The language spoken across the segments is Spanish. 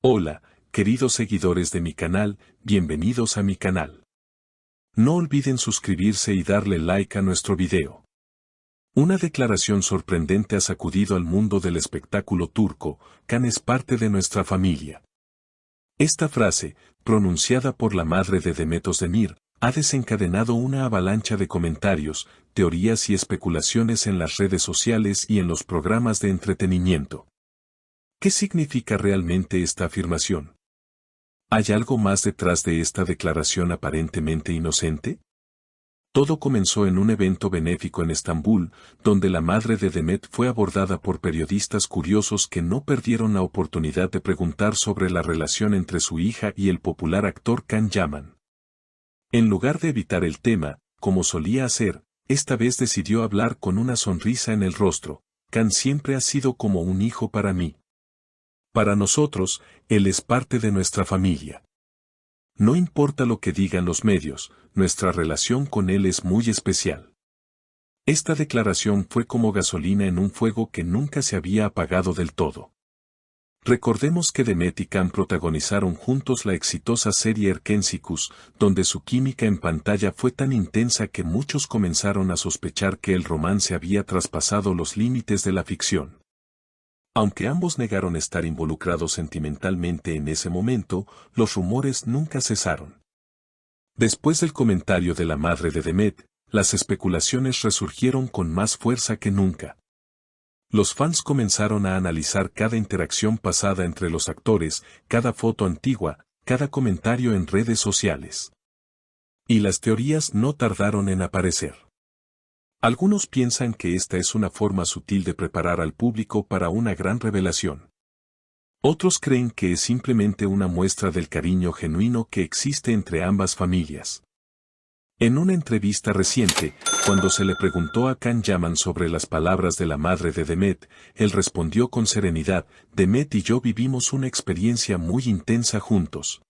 Hola, queridos seguidores de mi canal, bienvenidos a mi canal. No olviden suscribirse y darle like a nuestro video. Una declaración sorprendente ha sacudido al mundo del espectáculo turco. Can es parte de nuestra familia. Esta frase, pronunciada por la madre de Demet Özdemir, ha desencadenado una avalancha de comentarios, teorías y especulaciones en las redes sociales y en los programas de entretenimiento. ¿Qué significa realmente esta afirmación? ¿Hay algo más detrás de esta declaración aparentemente inocente? Todo comenzó en un evento benéfico en Estambul, donde la madre de Demet fue abordada por periodistas curiosos que no perdieron la oportunidad de preguntar sobre la relación entre su hija y el popular actor Can Yaman. En lugar de evitar el tema, como solía hacer, esta vez decidió hablar con una sonrisa en el rostro. Can siempre ha sido como un hijo para mí. Para nosotros, él es parte de nuestra familia. No importa lo que digan los medios, nuestra relación con él es muy especial. Esta declaración fue como gasolina en un fuego que nunca se había apagado del todo. Recordemos que Demet y Can protagonizaron juntos la exitosa serie Erkensicus, donde su química en pantalla fue tan intensa que muchos comenzaron a sospechar que el romance había traspasado los límites de la ficción. Aunque ambos negaron estar involucrados sentimentalmente en ese momento, los rumores nunca cesaron. Después del comentario de la madre de Demet, las especulaciones resurgieron con más fuerza que nunca. Los fans comenzaron a analizar cada interacción pasada entre los actores, cada foto antigua, cada comentario en redes sociales. Y las teorías no tardaron en aparecer. Algunos piensan que esta es una forma sutil de preparar al público para una gran revelación. Otros creen que es simplemente una muestra del cariño genuino que existe entre ambas familias. En una entrevista reciente, cuando se le preguntó a Can Yaman sobre las palabras de la madre de Demet, él respondió con serenidad: Demet y yo vivimos una experiencia muy intensa juntos.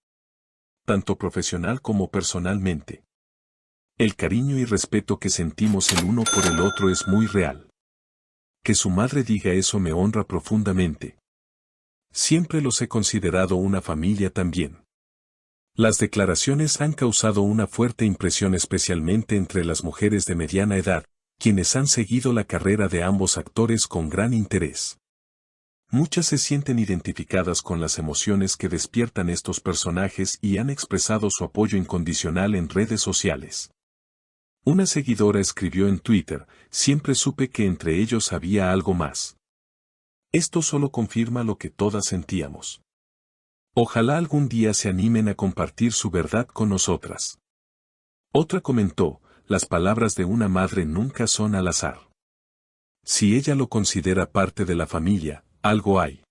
Tanto profesional como personalmente. El cariño y respeto que sentimos el uno por el otro es muy real. Que su madre diga eso me honra profundamente. Siempre los he considerado una familia también. Las declaraciones han causado una fuerte impresión especialmente entre las mujeres de mediana edad, quienes han seguido la carrera de ambos actores con gran interés. Muchas se sienten identificadas con las emociones que despiertan estos personajes y han expresado su apoyo incondicional en redes sociales. Una seguidora escribió en Twitter: siempre supe que entre ellos había algo más. Esto solo confirma lo que todas sentíamos. Ojalá algún día se animen a compartir su verdad con nosotras. Otra comentó: las palabras de una madre nunca son al azar. Si ella lo considera parte de la familia, algo hay.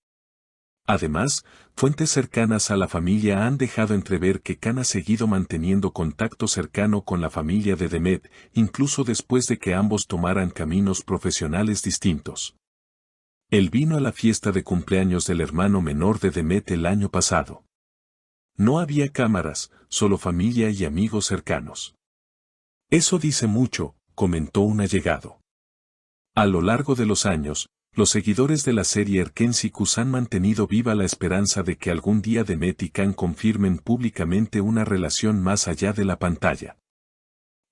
Además, fuentes cercanas a la familia han dejado entrever que Can ha seguido manteniendo contacto cercano con la familia de Demet, incluso después de que ambos tomaran caminos profesionales distintos. Él vino a la fiesta de cumpleaños del hermano menor de Demet el año pasado. No había cámaras, solo familia y amigos cercanos. Eso dice mucho, comentó un allegado. A lo largo de los años, los seguidores de la serie Erkensicus han mantenido viva la esperanza de que algún día Demet y Can confirmen públicamente una relación más allá de la pantalla.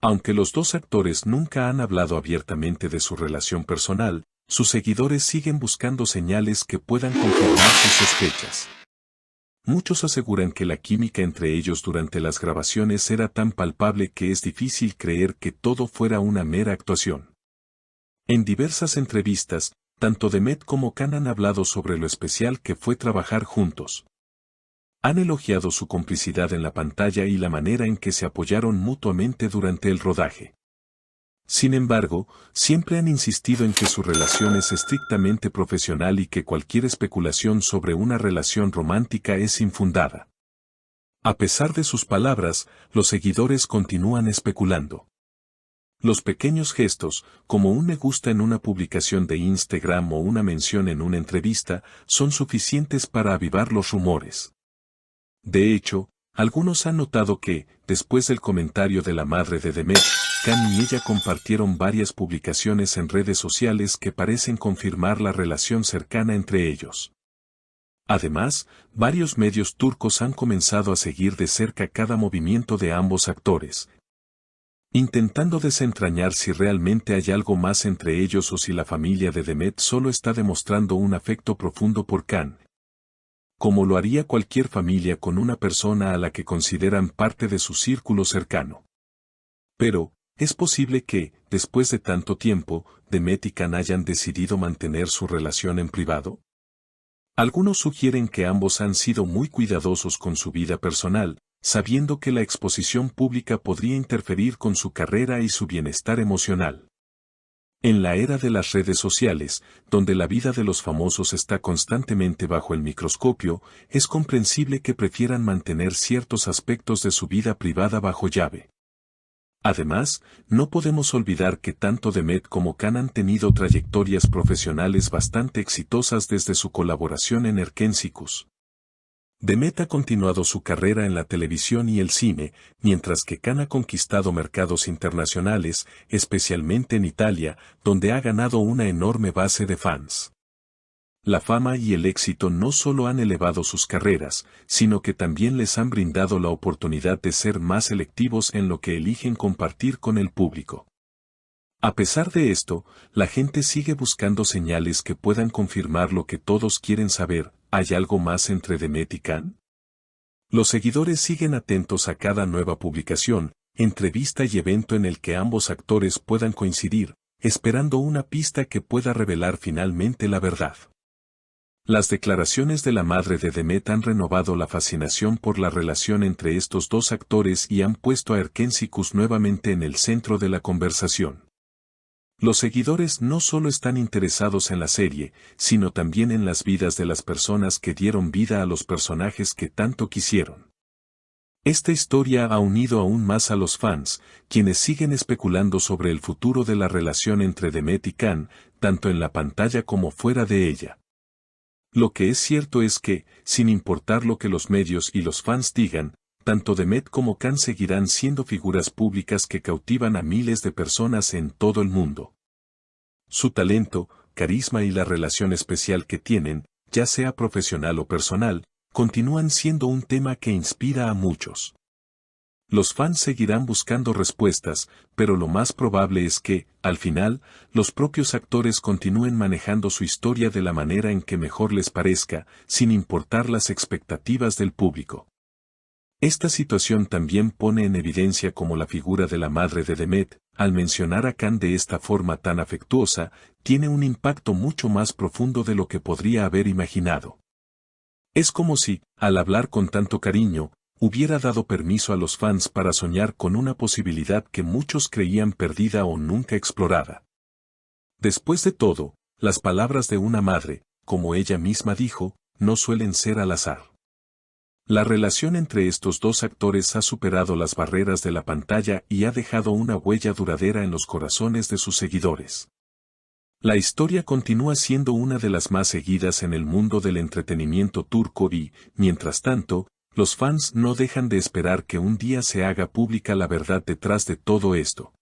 Aunque los dos actores nunca han hablado abiertamente de su relación personal, sus seguidores siguen buscando señales que puedan confirmar sus sospechas. Muchos aseguran que la química entre ellos durante las grabaciones era tan palpable que es difícil creer que todo fuera una mera actuación. En diversas entrevistas, tanto Demet como Can han hablado sobre lo especial que fue trabajar juntos. Han elogiado su complicidad en la pantalla y la manera en que se apoyaron mutuamente durante el rodaje. Sin embargo, siempre han insistido en que su relación es estrictamente profesional y que cualquier especulación sobre una relación romántica es infundada. A pesar de sus palabras, los seguidores continúan especulando. Los pequeños gestos, como un me gusta en una publicación de Instagram o una mención en una entrevista, son suficientes para avivar los rumores. De hecho, algunos han notado que, después del comentario de la madre de Demet, Can y ella compartieron varias publicaciones en redes sociales que parecen confirmar la relación cercana entre ellos. Además, varios medios turcos han comenzado a seguir de cerca cada movimiento de ambos actores, intentando desentrañar si realmente hay algo más entre ellos o si la familia de Demet solo está demostrando un afecto profundo por Can, como lo haría cualquier familia con una persona a la que consideran parte de su círculo cercano. Pero, ¿es posible que, después de tanto tiempo, Demet y Can hayan decidido mantener su relación en privado? Algunos sugieren que ambos han sido muy cuidadosos con su vida personal, sabiendo que la exposición pública podría interferir con su carrera y su bienestar emocional. En la era de las redes sociales, donde la vida de los famosos está constantemente bajo el microscopio, es comprensible que prefieran mantener ciertos aspectos de su vida privada bajo llave. Además, no podemos olvidar que tanto Demet como Can han tenido trayectorias profesionales bastante exitosas desde su colaboración en Erkensicus. Demet ha continuado su carrera en la televisión y el cine, mientras que Can ha conquistado mercados internacionales, especialmente en Italia, donde ha ganado una enorme base de fans. La fama y el éxito no solo han elevado sus carreras, sino que también les han brindado la oportunidad de ser más selectivos en lo que eligen compartir con el público. A pesar de esto, la gente sigue buscando señales que puedan confirmar lo que todos quieren saber: ¿hay algo más entre Demet y Can? Los seguidores siguen atentos a cada nueva publicación, entrevista y evento en el que ambos actores puedan coincidir, esperando una pista que pueda revelar finalmente la verdad. Las declaraciones de la madre de Demet han renovado la fascinación por la relación entre estos dos actores y han puesto a Erkensicus nuevamente en el centro de la conversación. Los seguidores no solo están interesados en la serie, sino también en las vidas de las personas que dieron vida a los personajes que tanto quisieron. Esta historia ha unido aún más a los fans, quienes siguen especulando sobre el futuro de la relación entre Demet y Can, tanto en la pantalla como fuera de ella. Lo que es cierto es que, sin importar lo que los medios y los fans digan, tanto Demet como Can seguirán siendo figuras públicas que cautivan a miles de personas en todo el mundo. Su talento, carisma y la relación especial que tienen, ya sea profesional o personal, continúan siendo un tema que inspira a muchos. Los fans seguirán buscando respuestas, pero lo más probable es que, al final, los propios actores continúen manejando su historia de la manera en que mejor les parezca, sin importar las expectativas del público. Esta situación también pone en evidencia cómo la figura de la madre de Demet, al mencionar a Can de esta forma tan afectuosa, tiene un impacto mucho más profundo de lo que podría haber imaginado. Es como si, al hablar con tanto cariño, hubiera dado permiso a los fans para soñar con una posibilidad que muchos creían perdida o nunca explorada. Después de todo, las palabras de una madre, como ella misma dijo, no suelen ser al azar. La relación entre estos dos actores ha superado las barreras de la pantalla y ha dejado una huella duradera en los corazones de sus seguidores. La historia continúa siendo una de las más seguidas en el mundo del entretenimiento turco y, mientras tanto, los fans no dejan de esperar que un día se haga pública la verdad detrás de todo esto.